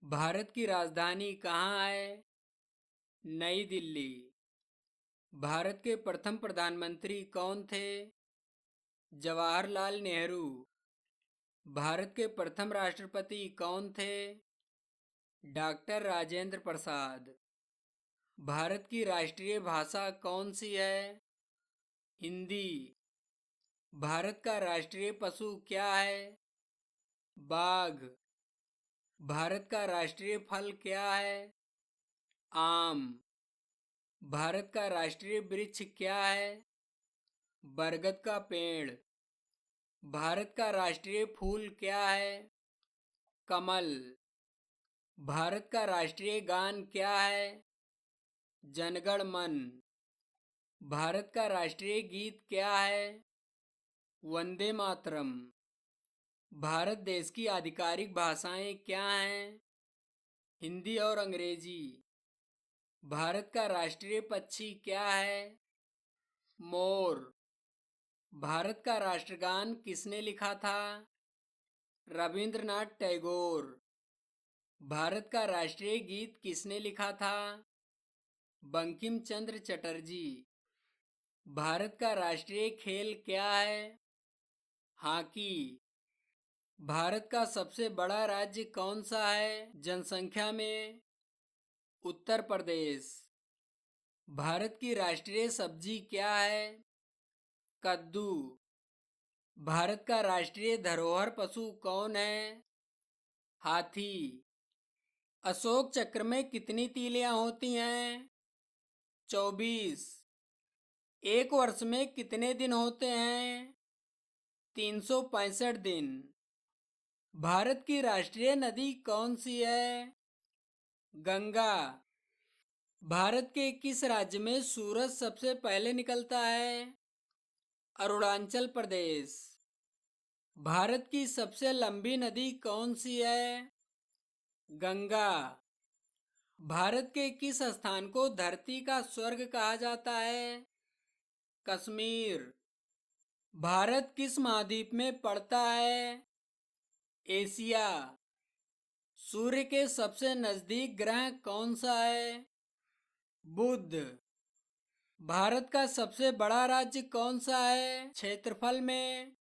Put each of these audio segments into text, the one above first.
भारत की राजधानी कहाँ है? नई दिल्ली। भारत के प्रथम प्रधानमंत्री कौन थे? जवाहरलाल नेहरू। भारत के प्रथम राष्ट्रपति कौन थे? डॉक्टर राजेंद्र प्रसाद। भारत की राष्ट्रीय भाषा कौन सी है? हिंदी। भारत का राष्ट्रीय पशु क्या है? बाघ। भारत का राष्ट्रीय फल क्या है? आम। भारत का राष्ट्रीय वृक्ष क्या है? बरगद का पेड़। भारत का राष्ट्रीय फूल क्या है? कमल। भारत का राष्ट्रीय गान क्या है? जनगण मन। भारत का राष्ट्रीय गीत क्या है? वंदे मातरम। भारत देश की आधिकारिक भाषाएं क्या हैं? हिंदी और अंग्रेजी। भारत का राष्ट्रीय पक्षी क्या है? मोर। भारत का राष्ट्रगान किसने लिखा था? रविंद्रनाथ टैगोर। भारत का राष्ट्रीय गीत किसने लिखा था? बंकिम चंद्र चटर्जी। भारत का राष्ट्रीय खेल क्या है? हॉकी। भारत का सबसे बड़ा राज्य कौन सा है जनसंख्या में? उत्तर प्रदेश। भारत की राष्ट्रीय सब्जी क्या है? कद्दू। भारत का राष्ट्रीय धरोहर पशु कौन है? हाथी। अशोक चक्र में कितनी तीलियां होती हैं? 24। एक वर्ष में कितने दिन होते हैं? 365 दिन। भारत की राष्ट्रीय नदी कौन सी है? गंगा। भारत के किस राज्य में सूरज सबसे पहले निकलता है? अरुणाचल प्रदेश। भारत की सबसे लंबी नदी कौन सी है? गंगा। भारत के किस स्थान को धरती का स्वर्ग कहा जाता है? कश्मीर। भारत किस महाद्वीप में पड़ता है? एशिया। सूर्य के सबसे नजदीक ग्रह कौन सा है? बुध। भारत का सबसे बड़ा राज्य कौन सा है क्षेत्रफल में?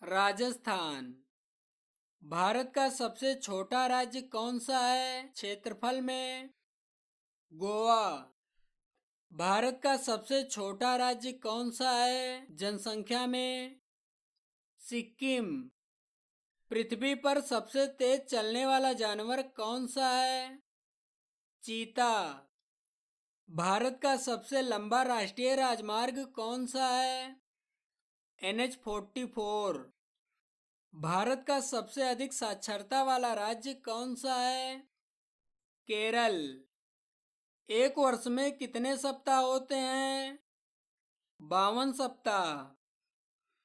राजस्थान। भारत का सबसे छोटा राज्य कौन सा है क्षेत्रफल में? गोवा। भारत का सबसे छोटा राज्य कौन सा है जनसंख्या में? सिक्किम। पृथ्वी पर सबसे तेज चलने वाला जानवर कौन सा है? चीता। भारत का सबसे लंबा राष्ट्रीय राजमार्ग कौन सा है? NH-44। भारत का सबसे अधिक साक्षरता वाला राज्य कौन सा है? केरल। एक वर्ष में कितने सप्ताह होते हैं? 52 सप्ताह।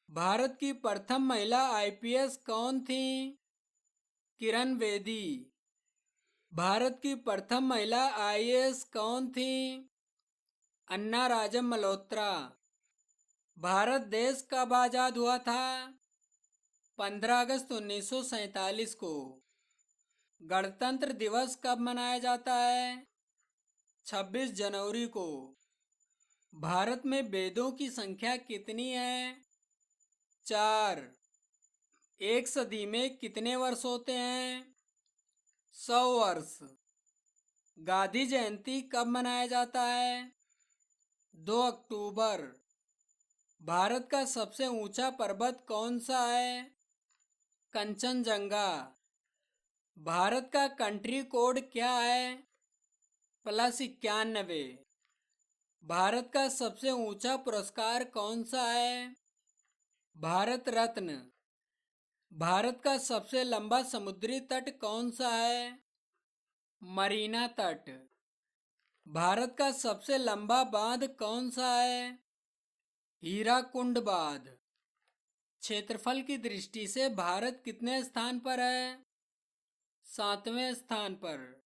भारत की प्रथम महिला IPS कौन थी? किरण बेदी। भारत की प्रथम महिला IAS कौन थी? अन्ना राजम मल्होत्रा। भारत देश कब आजाद हुआ था? 15 अगस्त 1947 को। गणतंत्र दिवस कब मनाया जाता है? 26 जनवरी को। भारत में वेदों की संख्या कितनी है? 4। एक सदी में कितने वर्ष होते हैं? 100 वर्ष। गांधी जयंती कब मनाया जाता है? 2 अक्टूबर। भारत का सबसे ऊंचा पर्वत कौन सा है? कंचनजंगा। भारत का कंट्री कोड क्या है? +91। भारत का सबसे ऊंचा पुरस्कार कौन सा है? भारत रत्न। भारत का सबसे लंबा समुद्री तट कौन सा है? मरीना तट। भारत का सबसे लंबा बांध कौन सा है? हीराकुंड बांध। क्षेत्रफल की दृष्टि से भारत कितने स्थान पर है? 7वें स्थान पर।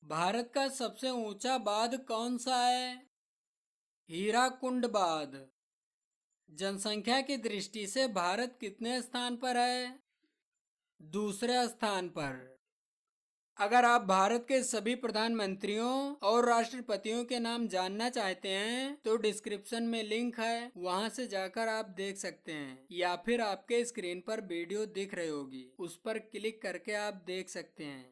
भारत का सबसे ऊंचा बांध कौन सा है? हीराकुंड बांध। जनसंख्या की दृष्टि से भारत कितने स्थान पर है? दूसरे स्थान पर। अगर आप भारत के सभी प्रधानमंत्रियों और राष्ट्रपतियों के नाम जानना चाहते हैं तो डिस्क्रिप्शन में लिंक है, वहां से जाकर आप देख सकते हैं, या फिर आपके स्क्रीन पर वीडियो दिख रही होगी, उस पर क्लिक करके आप देख सकते हैं।